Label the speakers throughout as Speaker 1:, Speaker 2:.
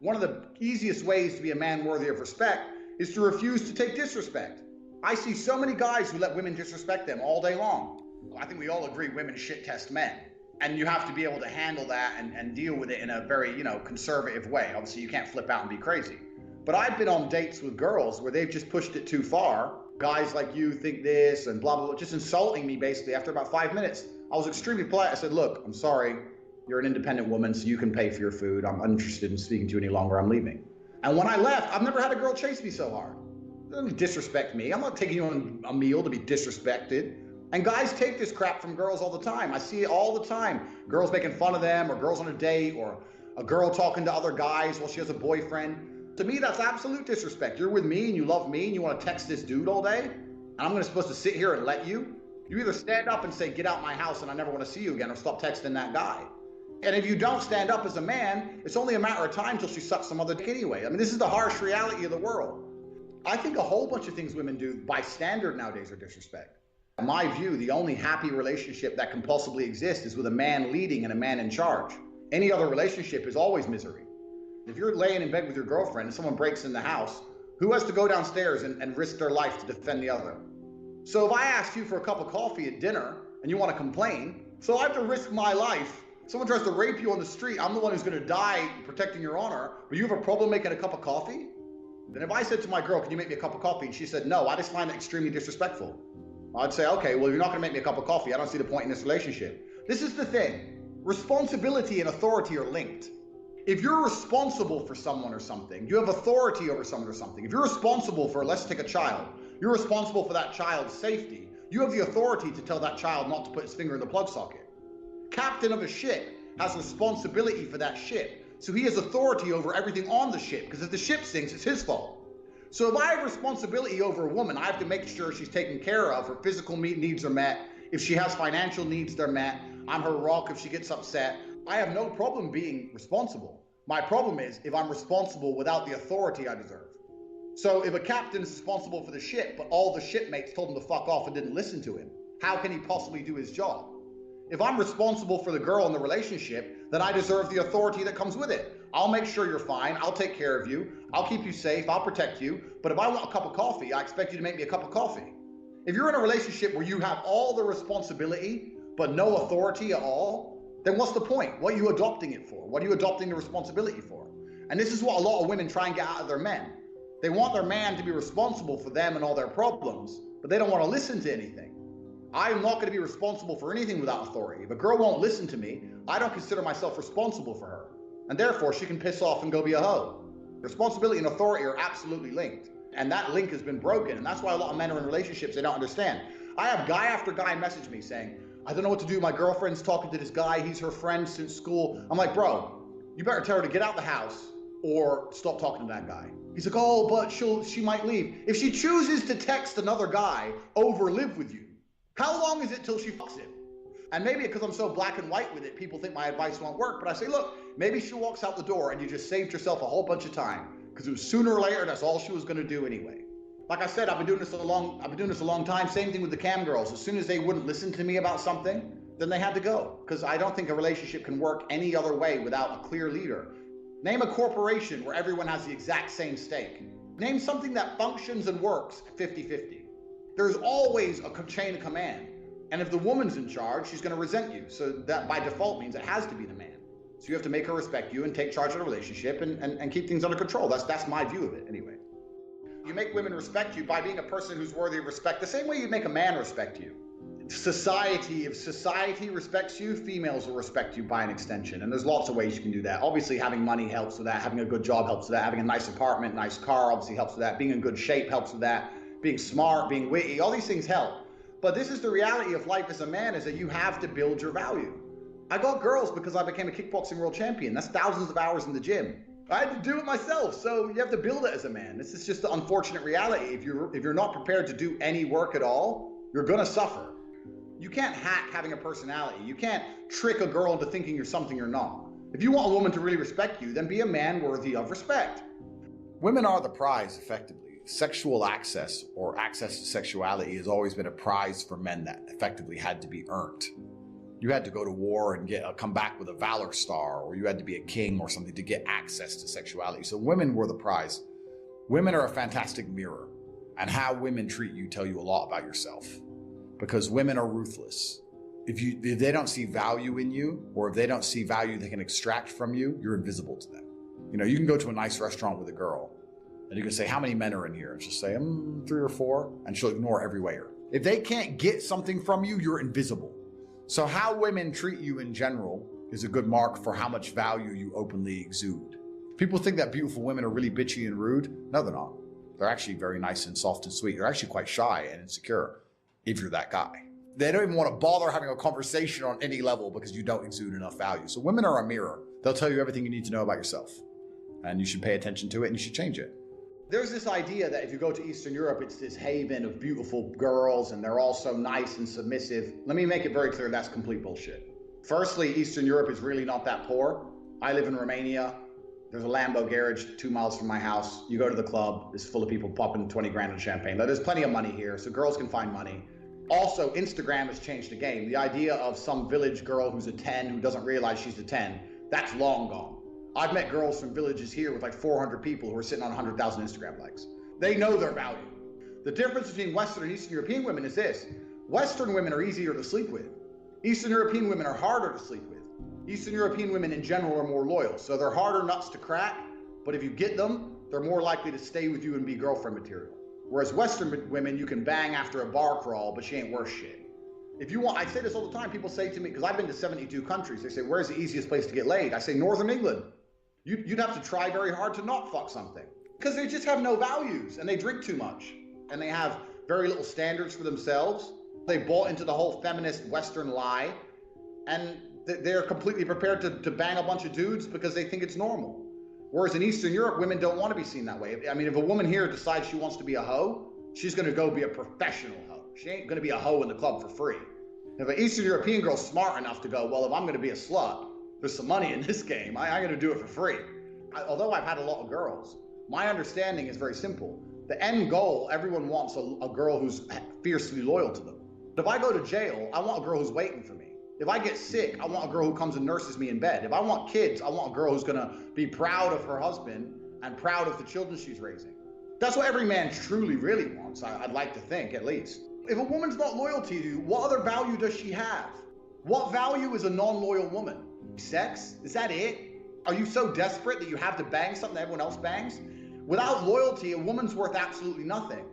Speaker 1: One of the easiest ways to be a man worthy of respect is to refuse to take disrespect. I see so many guys who let women disrespect them all day long. I think we all agree women shit test men. And you have to be able to handle that and deal with it in a very, conservative way. Obviously, you can't flip out and be crazy. But I've been on dates with girls where they've just pushed it too far. Guys like you think this and blah, blah, blah, just insulting me basically after about 5 minutes. I was extremely polite. I said, look, I'm sorry. You're an independent woman, so you can pay for your food. I'm uninterested in speaking to you any longer. I'm leaving. And when I left, I've never had a girl chase me so hard. Don't disrespect me. I'm not taking you on a meal to be disrespected. And guys take this crap from girls all the time. I see it all the time. Girls making fun of them, or girls on a date, or a girl talking to other guys while she has a boyfriend. To me, that's absolute disrespect. You're with me and you love me and you want to text this dude all day, and I'm supposed to sit here and let you? You either stand up and say, get out my house and I never want to see you again, or stop texting that guy. And if you don't stand up as a man, it's only a matter of time till she sucks some other dick anyway. I mean, this is the harsh reality of the world. I think a whole bunch of things women do by standard nowadays are disrespect. In my view, the only happy relationship that can possibly exist is with a man leading and a man in charge. Any other relationship is always misery. If you're laying in bed with your girlfriend and someone breaks in the house, who has to go downstairs and risk their life to defend the other? So if I ask you for a cup of coffee at dinner and you want to complain, so I have to risk my life. Someone tries to rape you on the street, I'm the one who's going to die protecting your honor, but you have a problem making a cup of coffee? Then if I said to my girl, can you make me a cup of coffee? And she said no, I just find it extremely disrespectful. I'd say, okay, well, you're not going to make me a cup of coffee. I don't see the point in this relationship. This is the thing. Responsibility and authority are linked. If you're responsible for someone or something, you have authority over someone or something. If you're responsible for, let's take a child, you're responsible for that child's safety. You have the authority to tell that child not to put his finger in the plug socket. Captain of a ship has responsibility for that ship. So he has authority over everything on the ship, because if the ship sinks, it's his fault. So if I have responsibility over a woman, I have to make sure she's taken care of, her physical needs are met. If she has financial needs, they're met. I'm her rock if she gets upset. I have no problem being responsible. My problem is if I'm responsible without the authority I deserve. So if a captain is responsible for the ship, but all the shipmates told him to fuck off and didn't listen to him, how can he possibly do his job? If I'm responsible for the girl in the relationship, then I deserve the authority that comes with it. I'll make sure you're fine. I'll take care of you. I'll keep you safe. I'll protect you. But if I want a cup of coffee, I expect you to make me a cup of coffee. If you're in a relationship where you have all the responsibility, but no authority at all, then what's the point? What are you adopting it for? What are you adopting the responsibility for? And this is what a lot of women try and get out of their men. They want their man to be responsible for them and all their problems, but they don't want to listen to anything. I'm not going to be responsible for anything without authority. If a girl won't listen to me, I don't consider myself responsible for her. And therefore, she can piss off and go be a hoe. Responsibility and authority are absolutely linked. And that link has been broken. And that's why a lot of men are in relationships they don't understand. I have guy after guy message me saying, I don't know what to do. My girlfriend's talking to this guy. He's her friend since school. I'm like, bro, you better tell her to get out the house or stop talking to that guy. He's like, oh, but she might leave. If she chooses to text another guy over live with you, how long is it till she fucks him? And maybe because I'm so black and white with it, people think my advice won't work. But I say, look, maybe she walks out the door and you just saved yourself a whole bunch of time, because it was sooner or later, that's all she was going to do anyway. Like I said, I've been doing this a long time. Same thing with the cam girls. As soon as they wouldn't listen to me about something, then they had to go. Because I don't think a relationship can work any other way without a clear leader. Name a corporation where everyone has the exact same stake. Name something that functions and works 50-50. There's always a chain of command. And if the woman's in charge, she's going to resent you. So that by default means it has to be the man. So you have to make her respect you and take charge of the relationship and keep things under control. That's my view of it anyway. You make women respect you by being a person who's worthy of respect, the same way you make a man respect you. If society respects you, females will respect you by an extension. And there's lots of ways you can do that. Obviously, having money helps with that. Having a good job helps with that. Having a nice apartment, nice car obviously helps with that. Being in good shape helps with that. Being smart, being witty, all these things help. But this is the reality of life as a man, is that you have to build your value. I got girls because I became a kickboxing world champion. That's thousands of hours in the gym. I had to do it myself, so you have to build it as a man. This is just the unfortunate reality. If you're not prepared to do any work at all, you're gonna suffer. You can't hack having a personality. You can't trick a girl into thinking you're something you're not. If you want a woman to really respect you, then be a man worthy of respect. Women are the prize, effectively. Sexual access or access to sexuality has always been a prize for men that effectively had to be earned. You had to go to war and come back with a valor star, or you had to be a king or something to get access to sexuality. So women were the prize. Women are a fantastic mirror, and how women treat you tell you a lot about yourself, because women are ruthless. If they don't see value in you, or if they don't see value they can extract from you, you're invisible to them. You know, you can go to a nice restaurant with a girl and you can say, how many men are in here? And she'll say, 3 or 4. And she'll ignore every waiter. If they can't get something from you, you're invisible. So how women treat you in general is a good mark for how much value you openly exude. People think that beautiful women are really bitchy and rude. No, they're not. They're actually very nice and soft and sweet. They're actually quite shy and insecure if you're that guy. They don't even want to bother having a conversation on any level because you don't exude enough value. So women are a mirror. They'll tell you everything you need to know about yourself. And you should pay attention to it and you should change it. There's this idea that if you go to Eastern Europe, it's this haven of beautiful girls and they're all so nice and submissive. Let me make it very clear, that's complete bullshit. Firstly, Eastern Europe is really not that poor. I live in Romania. There's a Lambo garage 2 miles from my house. You go to the club, it's full of people popping 20 grand in champagne. Now, there's plenty of money here, so girls can find money. Also, Instagram has changed the game. The idea of some village girl who's a 10 who doesn't realize she's a 10, that's long gone. I've met girls from villages here with like 400 people who are sitting on 100,000 Instagram likes. They know their value. The difference between Western and Eastern European women is this. Western women are easier to sleep with. Eastern European women are harder to sleep with. Eastern European women in general are more loyal. So they're harder nuts to crack, but if you get them, they're more likely to stay with you and be girlfriend material. Whereas Western women, you can bang after a bar crawl, but she ain't worth shit. If you want, I say this all the time, people say to me, because I've been to 72 countries, they say, where's the easiest place to get laid? I say, Northern England. You'd have to try very hard to not fuck something. Because they just have no values, and they drink too much. And they have very little standards for themselves. They bought into the whole feminist Western lie, and they're completely prepared to bang a bunch of dudes because they think it's normal. Whereas in Eastern Europe, women don't want to be seen that way. I mean, if a woman here decides she wants to be a hoe, she's going to go be a professional hoe. She ain't going to be a hoe in the club for free. If an Eastern European girl's smart enough to go, well, if I'm going to be a slut, there's some money in this game, I'm going to do it for free. Although I've had a lot of girls, my understanding is very simple. The end goal, everyone wants a girl who's fiercely loyal to them. If I go to jail, I want a girl who's waiting for me. If I get sick, I want a girl who comes and nurses me in bed. If I want kids, I want a girl who's going to be proud of her husband and proud of the children she's raising. That's what every man truly, really wants, I'd like to think, at least. If a woman's not loyal to you, what other value does she have? What value is a non-loyal woman? Sex? Is that it? Are you so desperate that you have to bang something that everyone else bangs? Without loyalty, a woman's worth absolutely nothing.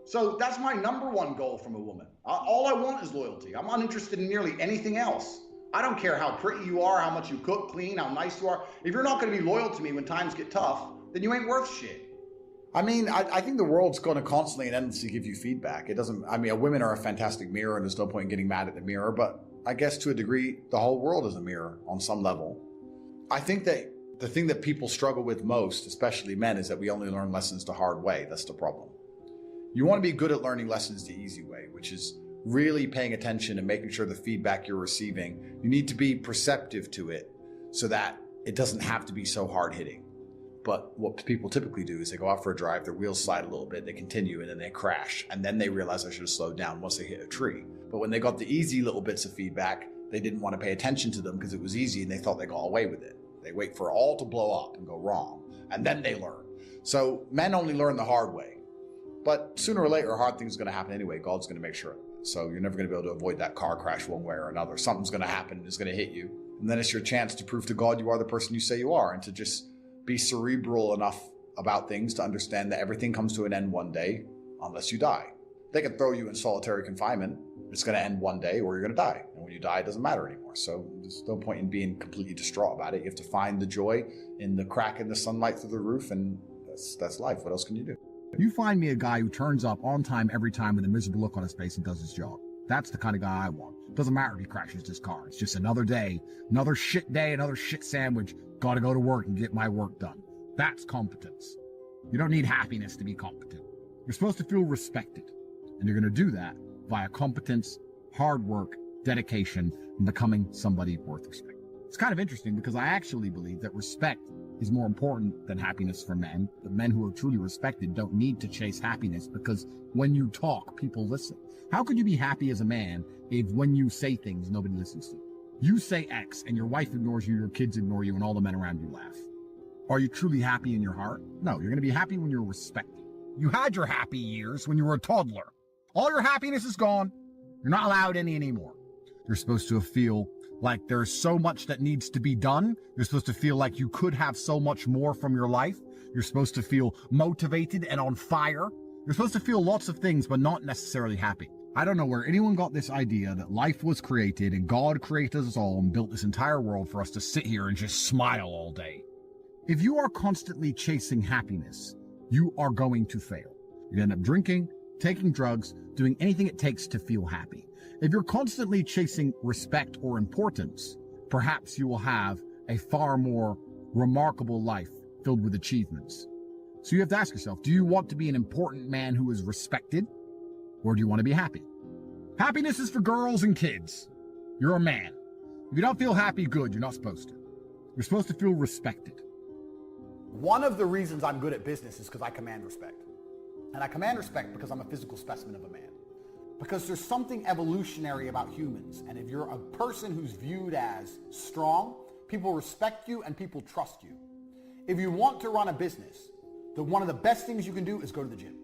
Speaker 1: So that's my number one goal from a woman. All I want is loyalty. I'm uninterested in nearly anything else. I don't care how pretty you are, how much you cook, clean, how nice you are. If you're not going to be loyal to me when times get tough, then you ain't worth shit. I mean, I think the world's going to constantly and endlessly give you feedback. It doesn't, I mean, women are a fantastic mirror and there's no point in getting mad at the mirror, but I guess to a degree, the whole world is a mirror on some level. I think that the thing that people struggle with most, especially men, is that we only learn lessons the hard way. That's the problem. You want to be good at learning lessons the easy way, which is really paying attention and making sure the feedback you're receiving, you need to be perceptive to it so that it doesn't have to be so hard-hitting. But what people typically do is they go out for a drive, their wheels slide a little bit, they continue, and then they crash. And then they realize I should have slowed down once they hit a tree. But when they got the easy little bits of feedback, they didn't want to pay attention to them because it was easy and they thought they got away with it. They wait for it all to blow up and go wrong, and then they learn. So men only learn the hard way. But sooner or later, hard things are going to happen anyway. God's going to make sure. So you're never going to be able to avoid that car crash one way or another. Something's going to happen. It's going to hit you. And then it's your chance to prove to God you are the person you say you are, and to just be cerebral enough about things to understand that everything comes to an end one day unless you die. They can throw you in solitary confinement. It's going to end one day or you're going to die. And when you die, it doesn't matter anymore. So there's no point in being completely distraught about it. You have to find the joy in the crack in the sunlight through the roof, and that's life. What else can you do?
Speaker 2: You find me a guy who turns up on time every time with a miserable look on his face and does his job. That's the kind of guy I want. Doesn't matter if he crashes his car. It's just another day, another shit sandwich. Gotta go to work and get my work done. That's competence. You don't need happiness to be competent. You're supposed to feel respected. And you're going to do that via competence, hard work, dedication, and becoming somebody worth respect. It's kind of interesting because I actually believe that respect is more important than happiness for men. The men who are truly respected don't need to chase happiness because when you talk, people listen. How could you be happy as a man if when you say things, nobody listens to you? You say X and your wife ignores you, your kids ignore you, and all the men around you laugh. Are you truly happy in your heart? No, you're going to be happy when you're respected. You had your happy years when you were a toddler. All your happiness is gone. You're not allowed any anymore. You're supposed to feel like there's so much that needs to be done. You're supposed to feel like you could have so much more from your life. You're supposed to feel motivated and on fire. You're supposed to feel lots of things, but not necessarily happy. I don't know where anyone got this idea that life was created and God created us all and built this entire world for us to sit here and just smile all day. If you are constantly chasing happiness, you are going to fail. You end up drinking, taking drugs, doing anything it takes to feel happy. If you're constantly chasing respect or importance, perhaps you will have a far more remarkable life filled with achievements. So you have to ask yourself, do you want to be an important man who is respected, or do you want to be happy? Happiness is for girls and kids. You're a man. If you don't feel happy, good, you're not supposed to. You're supposed to feel respected.
Speaker 3: One of the reasons I'm good at business is because I command respect. And I command respect because I'm a physical specimen of a man. Because there's something evolutionary about humans. And if you're a person who's viewed as strong, people respect you and people trust you. If you want to run a business, one of the best things you can do is go to the gym.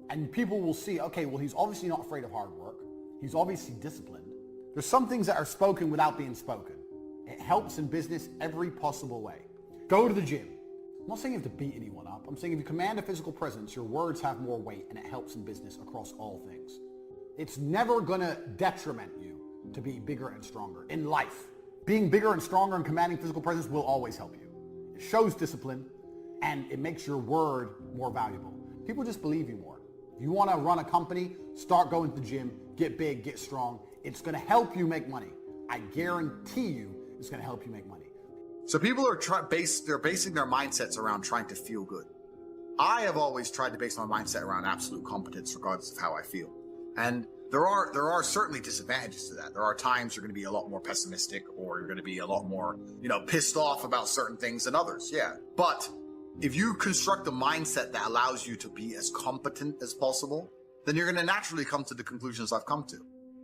Speaker 3: And people will see, okay, well, he's obviously not afraid of hard work. He's obviously disciplined. There's some things that are spoken without being spoken. It helps in business every possible way. Go to the gym. I'm not saying you have to beat anyone up. I'm saying if you command a physical presence, your words have more weight and it helps in business across all things. It's never gonna detriment you to be bigger and stronger in life. Being bigger and stronger and commanding physical presence will always help you. It shows discipline and it makes your word more valuable. People just believe you more. If you wanna run a company, start going to the gym, get big, get strong. It's gonna help you make money. I guarantee you it's gonna help you make money.
Speaker 1: So people are they're basing their mindsets around trying to feel good. I have always tried to base my mindset around absolute competence regardless of how I feel. And there are certainly disadvantages to that. There are times you're going to be a lot more pessimistic or you're going to be a lot more, pissed off about certain things than others. Yeah. But if you construct a mindset that allows you to be as competent as possible, then you're going to naturally come to the conclusions I've come to.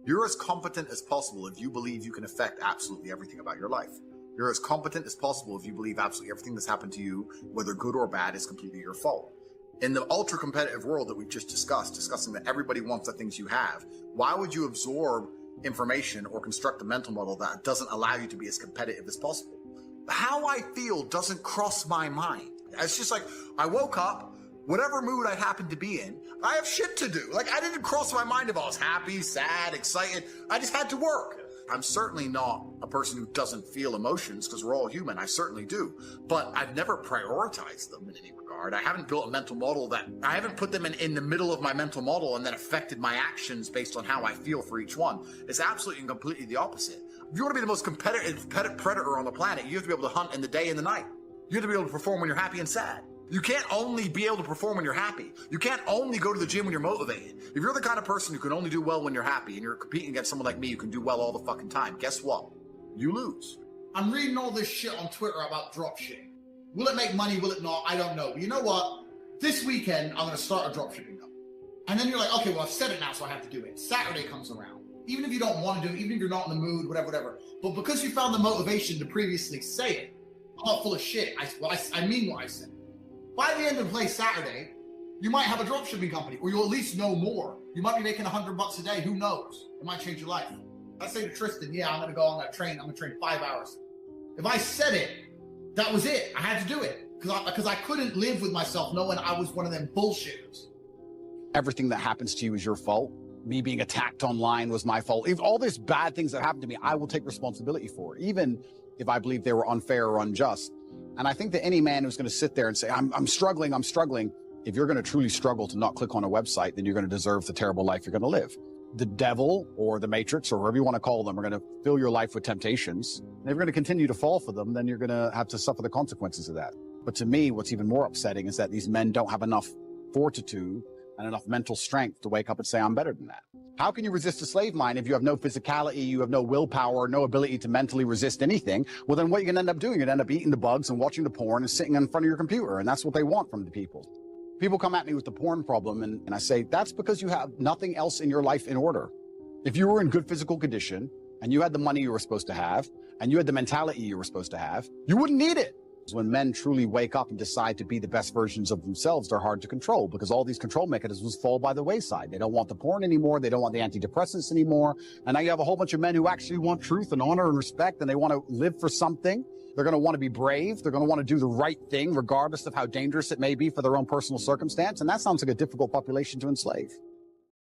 Speaker 1: You're as competent as possible if you believe you can affect absolutely everything about your life. You're as competent as possible if you believe absolutely everything that's happened to you, whether good or bad, is completely your fault. In the ultra-competitive world that we've just discussing that everybody wants the things you have, why would you absorb information or construct a mental model that doesn't allow you to be as competitive as possible? How I feel doesn't cross my mind. It's just like, I woke up, whatever mood I happen to be in, I have shit to do. Like, I didn't cross my mind if I was happy, sad, excited. I just had to work. I'm certainly not a person who doesn't feel emotions because we're all human. I certainly do. But I've never prioritized them in any regard. I haven't built a mental model I haven't put them in the middle of my mental model and then affected my actions based on how I feel for each one. It's absolutely and completely the opposite. If you want to be the most competitive predator on the planet, you have to be able to hunt in the day and the night. You have to be able to perform when you're happy and sad. You can't only be able to perform when you're happy. You can't only go to the gym when you're motivated. If you're the kind of person who can only do well when you're happy and you're competing against someone like me who can do well all the fucking time, guess what? You lose.
Speaker 4: I'm reading all this shit on Twitter about dropshipping. Will it make money? Will it not? I don't know. But you know what? This weekend, I'm going to start a dropshipping company. And then you're like, okay, well, I've said it now, so I have to do it. Saturday comes around. Even if you don't want to do it, even if you're not in the mood, whatever. But because you found the motivation to previously say it, I'm not full of shit. I mean what I said. By the end of play Saturday, you might have a dropshipping company, or you'll at least know more. You might be making $100 a day. Who knows? It might change your life. If I say to Tristan, yeah, I'm going to go on that train. I'm going to train 5 hours. If I said it, that was it. I had to do it because I couldn't live with myself knowing I was one of them bullshitters.
Speaker 3: Everything that happens to you is your fault. Me being attacked online was my fault. If all these bad things that happened to me, I will take responsibility for, even if I believe they were unfair or unjust. And I think that any man who's going to sit there and say, I'm struggling, if you're going to truly struggle to not click on a website, then you're going to deserve the terrible life you're going to live. The devil or the matrix or whatever you want to call them are going to fill your life with temptations. And if you're going to continue to fall for them, then you're going to have to suffer the consequences of that. But to me, what's even more upsetting is that these men don't have enough fortitude and enough mental strength to wake up and say, I'm better than that. How can you resist a slave mind if you have no physicality, you have no willpower, no ability to mentally resist anything? Well, then what you're going to end up doing, you're going to end up eating the bugs and watching the porn and sitting in front of your computer. And that's what they want from the people. People come at me with the porn problem, and I say, that's because you have nothing else in your life in order. If you were in good physical condition, and you had the money you were supposed to have, and you had the mentality you were supposed to have, you wouldn't need it. When men truly wake up and decide to be the best versions of themselves, they're hard to control because all these control mechanisms fall by the wayside. They don't want the porn anymore. They don't want the antidepressants anymore. And now you have a whole bunch of men who actually want truth and honor and respect, and they want to live for something. They're going to want to be brave. They're going to want to do the right thing, regardless of how dangerous it may be for their own personal circumstance. And that sounds like a difficult population to enslave.